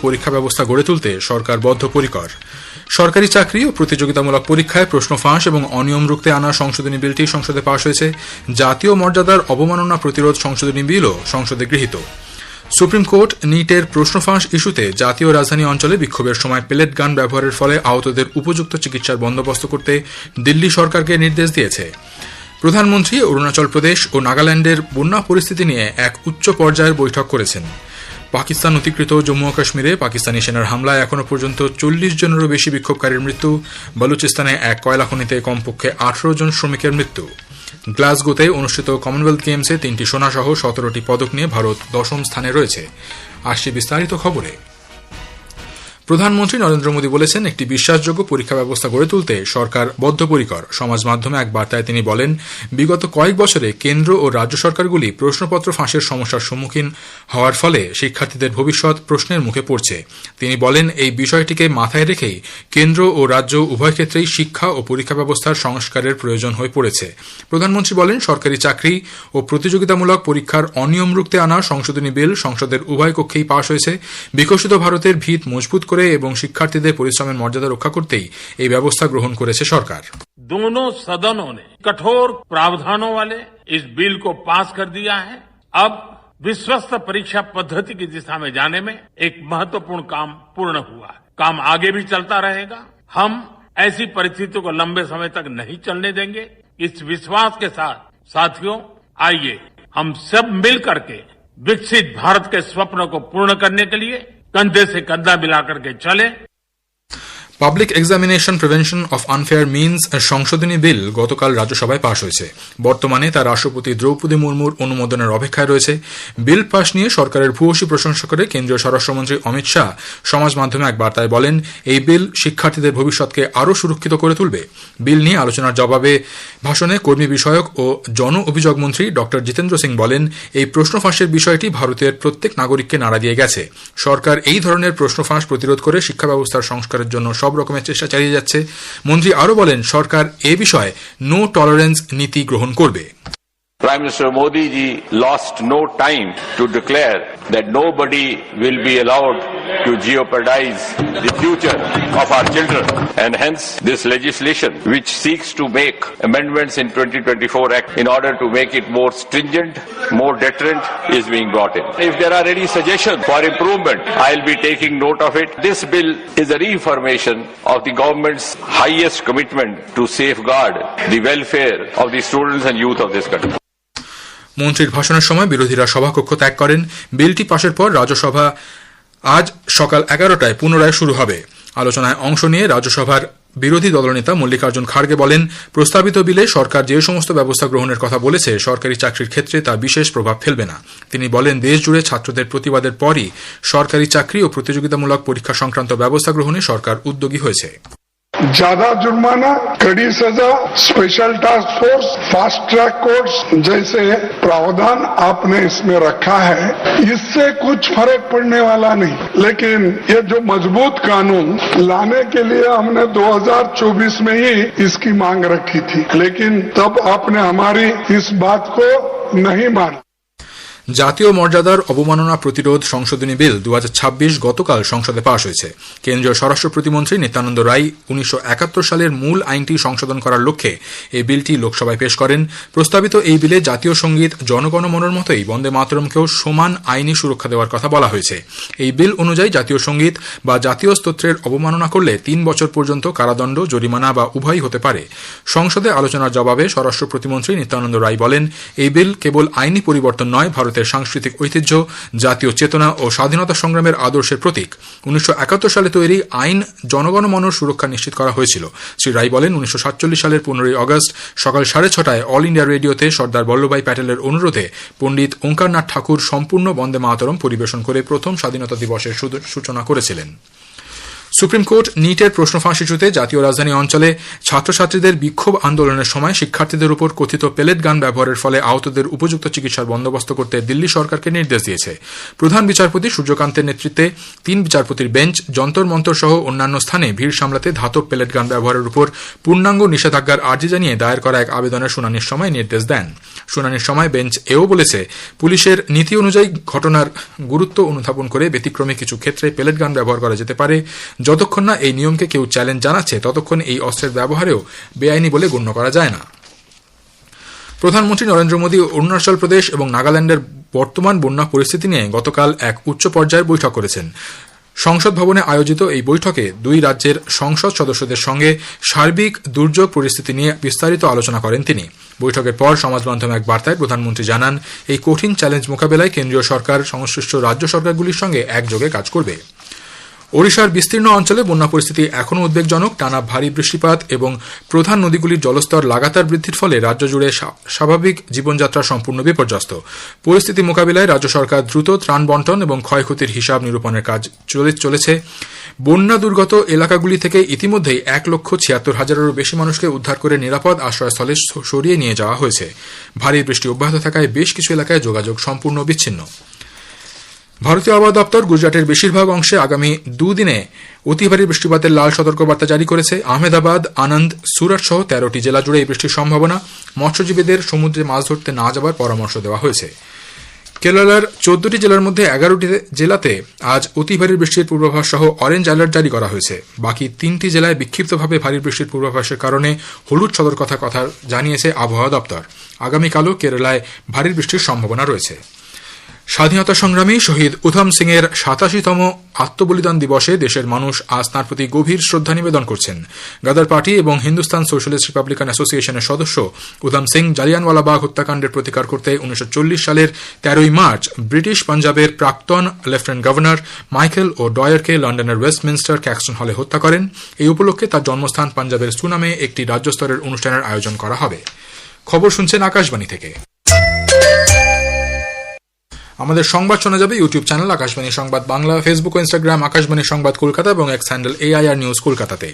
পরীক্ষা ব্যবস্থা গড়ে তুলতে সরকার বদ্ধপরিকর। সরকারি চাকরি ও প্রতিযোগিতামূলক পরীক্ষায় প্রশ্ন ফাঁস এবং অনিয়ম রুখতে আনা সংশোধনী বিলটি সংসদে পাশ হয়েছে। জাতীয় মর্যাদার অবমাননা প্রতিরোধ সংশোধনী বিলও সংসদে গৃহীত। সুপ্রিম কোর্ট নিটের প্রশ্ন ফাঁস ইস্যুতে জাতীয় রাজধানী অঞ্চলে বিক্ষোভের সময় পেলেট গান ব্যবহারের ফলে আহতদের উপযুক্ত চিকিৎসার বন্দোবস্ত করতে দিল্লি সরকারকে নির্দেশ দিয়েছে। প্রধানমন্ত্রী অরুণাচল প্রদেশ ও নাগাল্যান্ডের বন্যা পরিস্থিতি নিয়ে এক উচ্চ পর্যায়ের বৈঠক করেছেন। পাকিস্তান অধিকৃত জম্মু ও কাশ্মীরে পাকিস্তানি সেনার হামলায় এখনও পর্যন্ত 40 জনেরও বেশি বিক্ষোভকারীর মৃত্যু। বলুচিস্তানে এক কয়লা খনিতে কমপক্ষে 18 জন শ্রমিকের মৃত্যু। গ্লাসগোতে অনুষ্ঠিত কমনওয়েলথ গেমসে 3টি সোনা সহ 17টি পদক নিয়ে ভারত 10ম স্থানে রয়েছে। আসছে বিস্তারিত খবরে। প্রধানমন্ত্রী নরেন্দ্র মোদী বলেছেন, একটি বিশ্বাসযোগ্য পরীক্ষা ব্যবস্থা গড়ে তুলতে সরকার বদ্ধপরিকর। সমাজ মাধ্যমে এক বার্তায় তিনি বলেন, বিগত কয়েক বছরে কেন্দ্র ও রাজ্য সরকারগুলি প্রশ্নপত্র ফাঁসের সমস্যার সম্মুখীন হওয়ার ফলে শিক্ষার্থীদের ভবিষ্যৎ প্রশ্নের মুখে পড়ছে। তিনি বলেন, এই বিষয়টিকে মাথায় রেখেই কেন্দ্র ও রাজ্য উভয় ক্ষেত্রেই শিক্ষা ও পরীক্ষা ব্যবস্থার সংস্কারের প্রয়োজন হয়ে পড়েছে। প্রধানমন্ত্রী বলেন, সরকারি চাকরি ও প্রতিযোগিতামূলক পরীক্ষার অনিয়ম রুখতে আনা সংশোধনী বিল সংসদের উভয় কক্ষেই পাশ হয়েছে। বিকশিত ভারতের ভিত মজবুত করে এবং শিক্ষার্থীদের পরিশ্রমের মর্যাদা রক্ষা করতেই এই ব্যবস্থা গ্রহণ করেছে সরকার। दोनों सदनों ने कठोर प्रावधानों वाले इस बिल को पास कर दिया है। अब विश्वस्त परीक्षा पद्धति की दिशा में जाने में एक महत्वपूर्ण काम पूर्ण हुआ है। काम आगे भी चलता रहेगा। हम ऐसी परिस्थितियों को लंबे समय तक नहीं चलने देंगे। इस विश्वास के साथ साथियों, आइए हम सब मिल करके विकसित भारत के स्वप्न को पूर्ण करने के लिए कंधे से कंधा मिलाकर के चले। Public examination prevention of unfair means সংশোধনী বিল গতকাল রাজ্যসভায় পাশ হয়েছে। বর্তমানে তা রাষ্ট্রপতি দ্রৌপদী মুর্মুর অনুমোদনের অপেক্ষায় রয়েছে। বিল পাশ নিয়ে সরকারের ভূয়সী প্রশংসা করে কেন্দ্রীয় স্বরাষ্ট্রমন্ত্রী অমিত শাহ সমাজ মাধ্যমে এক বার্তায় বলেন, এই বিল শিক্ষার্থীদের ভবিষ্যৎকে আরও সুরক্ষিত করে তুলবে। বিল নিয়ে আলোচনার জবাবে ভাষণে কর্মী বিষয়ক ও জন অভিযোগ মন্ত্রী ড জিতেন্দ্র সিং বলেন, এই প্রশ্ন ফাঁসের বিষয়টি ভারতের প্রত্যেক নাগরিককে নাড়া দিয়ে গেছে। সরকার এই ধরনের প্রশ্ন ফাঁস প্রতিরোধ করে শিক্ষা ব্যবস্থার সংস্কারের জন্য সব রকমের চেষ্টা চালিয়ে যাচ্ছে। মন্ত্রী আরও বলেন, সরকার এ বিষয়ে নো টলারেন্স নীতি গ্রহণ করবে। Prime Minister Modi ji lost no time to declare that nobody will be allowed to jeopardize the future of our children, and hence this legislation which seeks to make amendments in 2024 Act in order to make it more stringent, more deterrent is being brought in. If there are any suggestions for improvement, I'll be taking note of it. This bill is a reaffirmation of the government's highest commitment to safeguard the welfare of the students and youth of this country. মন্ত্রীর ভাষণের সময় বিরোধীরা সভাকক্ষ ত্যাগ করেন। বিলটি পাশের পর রাজ্যসভা আজ সকাল 11টায় পুনরায় শুরু হবে। আলোচনায় অংশ নিয়ে রাজ্যসভার বিরোধী দলনেতা মল্লিকার্জুন খাড়গে বলেন, প্রস্তাবিত বিলে সরকার যে সমস্ত ব্যবস্থা গ্রহণের কথা বলেছে সরকারি চাকরির ক্ষেত্রে তা বিশেষ প্রভাব ফেলবে না। তিনি বলেন, দেশ জুড়ে ছাত্রদের প্রতিবাদের পরই সরকারি চাকরি ও প্রতিযোগিতামূলক পরীক্ষা সংক্রান্ত ব্যবস্থা গ্রহণে সরকার উদ্যোগী হয়েছে। ज्यादा जुर्माना, कड़ी सजा, special task force, fast track courts जैसे प्रावधान आपने इसमें रखा है, इससे कुछ फर्क पड़ने वाला नहीं। लेकिन ये जो मजबूत कानून लाने के लिए हमने 2024 में ही इसकी मांग रखी थी, लेकिन तब आपने हमारी इस बात को नहीं माना। জাতীয় মর্যাদার অবমাননা প্রতিরোধ সংশোধনী বিল 2026 গতকাল সংসদে পাশ হয়েছে। কেন্দ্রীয় স্বরাষ্ট্র প্রতিমন্ত্রী নিত্যানন্দ রায় 1971 সালের মূল আইনটি সংশোধন করার লক্ষ্যে এই বিলটি লোকসভায় পেশ করেন। প্রস্তাবিত এই বিলে জাতীয় সঙ্গীত জনগণমনর মতোই বন্দে মাতরমকেও সমান আইনি সুরক্ষা দেওয়ার কথা বলা হয়েছে। এই বিল অনুযায়ী জাতীয় সঙ্গীত বা জাতীয় স্তোত্রের অবমাননা করলে 3 বছর পর্যন্ত কারাদণ্ড, জরিমানা বা উভয়ই হতে পারে। সংসদে আলোচনার জবাবে স্বরাষ্ট্র প্রতিমন্ত্রী নিত্যানন্দ রায় বলেন, এই বিল কেবল আইনি পরিবর্তন নয়, ভারতের সাংস্কৃতিক ঐতিহ্য, জাতীয় চেতনা ও স্বাধীনতা সংগ্রামের আদর্শের প্রতীক। 1971 সালে তৈরি আইন জনগণমনর সুরক্ষা নিশ্চিত করা হয়েছিল। শ্রী রায় বলেন, 1947 সালের 15 আগস্ট সকাল 6:30 অল ইন্ডিয়া রেডিওতে সর্দার বল্লভভাই প্যাটেলের অনুরোধে পণ্ডিত ওঙ্কারনাথ ঠাকুর সম্পূর্ণ বন্দে মাতরম পরিবেশন করে প্রথম স্বাধীনতা দিবসের সূচনা করেছিলেন। সুপ্রিম কোর্ট নিটের প্রশ্ন ফাঁস ইস্যুতে জাতীয় রাজধানী অঞ্চলে ছাত্রছাত্রীদের বিক্ষোভ আন্দোলনের সময় শিক্ষার্থীদের উপর কথিত পেলেট গান ব্যবহারের ফলে আহতদের উপযুক্ত চিকিৎসার বন্দোবস্ত করতে দিল্লি সরকারকে নির্দেশ দিয়েছে। প্রধান বিচারপতি সূর্যকান্তের নেতৃত্বে 3 বিচারপতির বেঞ্চ যন্তর মন্তর সহ অন্যান্য স্থানে ভিড় সামলাতে ধাতব পেলেট গান ব্যবহারের উপর পূর্ণাঙ্গ নিষেধাজ্ঞার আর্জি জানিয়ে দায়ের করা এক আবেদনের শুনানির সময় নির্দেশ দেন। শুনানির সময় বেঞ্চ এও বলেছে, পুলিশের নীতি অনুযায়ী ঘটনার গুরুত্ব অনুধাবন করে ব্যতিক্রমী কিছু ক্ষেত্রে পেলেট গান ব্যবহার করা যেতে পারে। যতক্ষণ না এই নিয়মকে কেউ চ্যালেঞ্জ জানাচ্ছে ততক্ষণ এই অস্ত্রের ব্যবহারেও বেআইনি বলে গণ্য করা যায় না। প্রধানমন্ত্রী নরেন্দ্র মোদী অরুণাচল প্রদেশ এবং নাগাল্যান্ডের বর্তমান বন্যা পরিস্থিতি নিয়ে গতকাল এক উচ্চ পর্যায়ের বৈঠক করেছেন। সংসদ ভবনে আয়োজিত এই বৈঠকে 2 রাজ্যের সংসদ সদস্যদের সঙ্গে সার্বিক দুর্যোগ পরিস্থিতি নিয়ে বিস্তারিত আলোচনা করেন তিনি। বৈঠকের পর সমাজ মাধ্যমে এক বার্তায় প্রধানমন্ত্রী জানান, এই কঠিন চ্যালেঞ্জ মোকাবেলায় কেন্দ্রীয় সরকার সংশ্লিষ্ট রাজ্য সরকারগুলির সঙ্গে একযোগে কাজ করবে। ওড়িশার বিস্তীর্ণ অঞ্চলে বন্যা পরিস্থিতি এখনও উদ্বেগজনক। টানা ভারী বৃষ্টিপাত এবং প্রধান নদীগুলির জলস্তর লাগাতার বৃদ্ধির ফলে রাজ্য জুড়ে স্বাভাবিক জীবনযাত্রা সম্পূর্ণ বিপর্যস্ত। পরিস্থিতি মোকাবিলায় রাজ্য সরকার দ্রুত ত্রাণ বন্টন এবং ক্ষয়ক্ষতির হিসাব নিরূপণের কাজ চলেছে। বন্যা দুর্গত এলাকাগুলি থেকে ইতিমধ্যেই 1,76,000-এরও বেশি মানুষকে উদ্ধার করে নিরাপদ আশ্রয়স্থলে সরিয়ে নিয়ে যাওয়া হয়েছে। ভারী বৃষ্টি অব্যাহত থাকায় বেশ কিছু এলাকায় যোগাযোগ সম্পূর্ণ বিচ্ছিন্ন। ভারতীয় আবহাওয়া দপ্তর গুজরাটের বেশিরভাগ অংশে আগামী 2 দিনে অতি ভারী বৃষ্টিপাতের লাল সতর্কবার্তা জারি করেছে। আহমেদাবাদ, আনন্দ, সুরাট সহ 13টি জেলা জুড়ে এই বৃষ্টির সম্ভাবনা। মৎস্যজীবীদের সমুদ্রে মাছ ধরতে না যাবার পরামর্শ দেওয়া হয়েছে। কেরালার 14টি জেলার মধ্যে 11টি জেলাতে আজ অতি ভারী বৃষ্টির পূর্বাভাস সহ অরেঞ্জ অ্যালার্ট জারি করা হয়েছে। বাকি 3টি জেলায় বিক্ষিপ্তভাবে ভারী বৃষ্টির পূর্বাভাসের কারণে হলুদ সতর্কতার কথা জানিয়েছে আবহাওয়া দপ্তর। আগামীকালও কেরালায় ভারী বৃষ্টির সম্ভাবনা রয়েছে। স্বাধীনতা সংগ্রামী শহীদ উধম সিং এর 87তম আত্মবলিদান দিবসে দেশের মানুষ আজ তাঁর প্রতি গভীর শ্রদ্ধা নিবেদন করছেন। গাদার পার্টি এবং হিন্দুস্তান সোশ্যালিস্ট রিপাবলিকান অ্যাসোসিয়েশনের সদস্য উধম সিং জালিয়ানওয়ালাবাগ হত্যাকাণ্ডের প্রতিকার করতে 1940 সালের 13ই মার্চ ব্রিটিশ পাঞ্জাবের প্রাক্তন লেফটেন্যান্ট গভর্নর মাইকেল ও ডয়ারকে লন্ডনের ওয়েস্টমিনস্টার ক্যাক্সটন হলে হত্যা করেন। এই উপলক্ষে তার জন্মস্থান পাঞ্জাবের সুনামে একটি রাজ্যস্তরের অনুষ্ঠানের আয়োজন করা হবে। খবর শুনছেন আকাশবাণী থেকে। আমাদের সংবাদ শোনা যাবে ইউটিউব চ্যানেল আকাশবাণী সংবাদ বাংলা, ফেসবুক ও ইনস্টাগ্রাম আকাশবাণী সংবাদ কলকাতা এবং এক্স হ্যান্ডেল AIR নিউজ কলকাতাতে।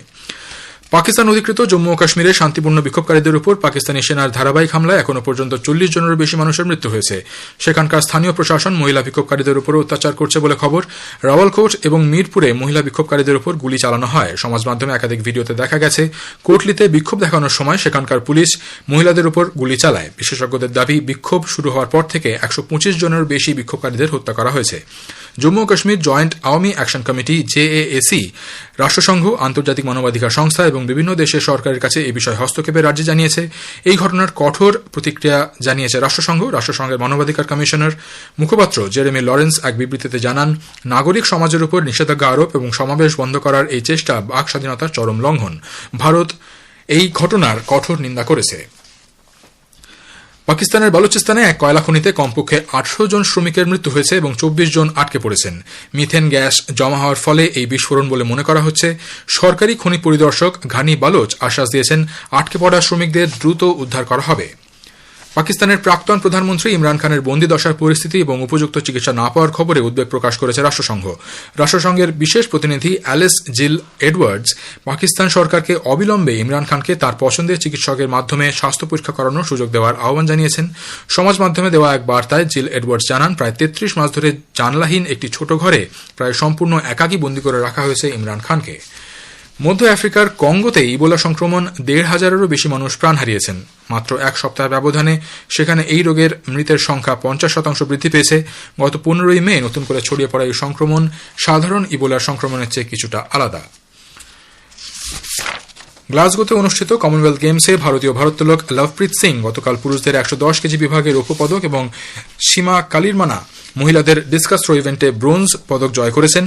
পাকিস্তান অধিকৃত জম্মু ও কাশ্মীরে শান্তিপূর্ণ বিক্ষোভকারীদের উপর পাকিস্তানি সেনার ধারাবাহিক হামলায় এখনও পর্যন্ত 40 জনেরও বেশি মানুষের মৃত্যু হয়েছে। সেখানকার স্থানীয় প্রশাসন মহিলা বিক্ষোভকারীদের উপর অত্যাচার করছে বলে খবর। রাওয়ালকোট এবং মিরপুরে মহিলা বিক্ষোভকারীদের উপর গুলি চালানো হয়। সমাজ মাধ্যমে একাধিক ভিডিওতে দেখা গেছে কোটলিতে বিক্ষোভ দেখানোর সময় সেখানকার পুলিশ মহিলাদের উপর গুলি চালায়। বিশেষজ্ঞদের দাবি, বিক্ষোভ শুরু হওয়ার পর থেকে 125 জনেরও বেশি বিক্ষোভকারীদের হত্যা করা হয়েছে। জম্মু ও Kashmir joint Awami action committee JAAC, রাষ্ট্রসংঘ, আন্তর্জাতিক মানবাধিকার সংস্থা এবং বিভিন্ন দেশের সরকারের কাছে এই বিষয়ে হস্তক্ষেপের আর্জি জানিয়েছে। এই ঘটনার কঠোর প্রতিক্রিয়া জানিয়েছে রাষ্ট্রসংঘের মানবাধিকার কমিশনের মুখপাত্র জেরেমি লরেন্স এক বিবৃতিতে জানান, নাগরিক সমাজের উপর নিষেধাজ্ঞা আরোপ এবং সমাবেশ বন্ধ করার এই চেষ্টা বাক স্বাধীনতার চরম লঙ্ঘন। ভারত এই ঘটনার কঠোর নিন্দা করেছে। পাকিস্তানের বালুচিস্তানে এক কয়লা খনিতে কমপক্ষে 18 জন শ্রমিকের মৃত্যু হয়েছে এবং 24 জন আটকে পড়েছেন। মিথেন গ্যাস জমা হওয়ার ফলে এই বিস্ফোরণ বলে মনে করা হচ্ছে। সরকারি খনি পরিদর্শক ঘানি বালোচ আশ্বাস দিয়েছেন, আটকে পড়া শ্রমিকদের দ্রুত উদ্ধার করা হবে। পাকিস্তানের প্রাক্তন প্রধানমন্ত্রী ইমরান খানের বন্দিদশার পরিস্থিতি এবং উপযুক্ত চিকিৎসা না পাওয়ার খবরে উদ্বেগ প্রকাশ করেছে রাষ্ট্রসংঘ। রাষ্ট্রসংঘের বিশেষ প্রতিনিধি অ্যালিস জিল এডওয়ার্ডস পাকিস্তান সরকারকে অবিলম্বে ইমরান খানকে তার পছন্দের চিকিৎসকের মাধ্যমে স্বাস্থ্য পরীক্ষা করানোর সুযোগ দেওয়ার আহ্বান জানিয়েছেন। সমাজ মাধ্যমে দেওয়া এক বার্তায় জিল এডওয়ার্ডস জানান, প্রায় 33 মাস ধরে জানলাহীন একটি ছোট ঘরে প্রায় সম্পূর্ণ একাকী বন্দী করে রাখা হয়েছে ইমরান খানকে। মধ্য আফ্রিকার কঙ্গোতে ইবোলা সংক্রমণ 1,500-এরও বেশি মানুষ প্রাণ হারিয়েছেন। মাত্র 1 সপ্তাহ ব্যবধানে সেখানে এই রোগের মৃতের সংখ্যা 50% বৃদ্ধি পেয়েছে। গত 15ই মে নতুন করে ছড়িয়ে পড়া এই সংক্রমণ সাধারণ ইবোলার সংক্রমণের চেয়ে কিছুটা আলাদা। গ্লাসগোতে অনুষ্ঠিত কমনওয়েলথ গেমসে ভারতীয় ভারোত্তোলক লভপ্রীত সিং গতকাল পুরুষদের 110 কেজি বিভাগে রৌপ্য পদক এবং সীমা কালিরমানা মহিলাদের ডিসকাস থ্রো ইভেন্টে ব্রোঞ্জ পদক জয় করেছেন।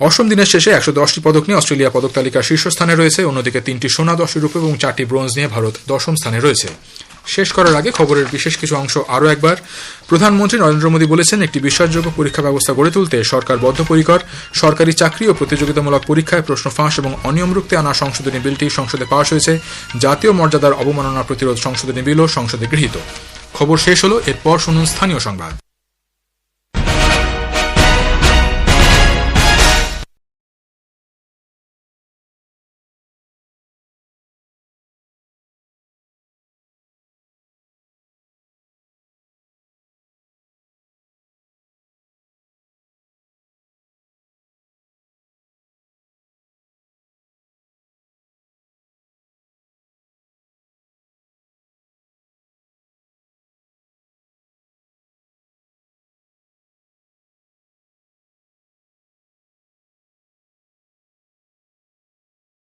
অষ্টম দিনের শেষে 110টি পদক নিয়ে অস্ট্রেলিয়া পদক তালিকার শীর্ষস্থানে রয়েছে। অন্যদিকে 3টি সোনা, 10টি রূপো এবং 4টি ব্রোঞ্জ নিয়ে ভারত 10ম স্থানে রয়েছে। শেষ করার আগে খবরের বিশেষ কিছু অংশ আরও একবার। প্রধানমন্ত্রী নরেন্দ্র মোদী বলেছেন, একটি বিশ্বাসযোগ্য পরীক্ষা ব্যবস্থা গড়ে তুলতে সরকার বদ্ধপরিকর। সরকারি চাকরি ও প্রতিযোগিতামূলক পরীক্ষায় প্রশ্ন ফাঁস এবং অনিয়ম রুখতে আনা সংশোধনী বিলটি সংসদে পাস হয়েছে। জাতীয় মর্যাদার অবমাননা প্রতিরোধ সংশোধনী বিলও সংসদে গৃহীত। খবর শেষ হলো, এরপর শুনুন স্থানীয় সংবাদ।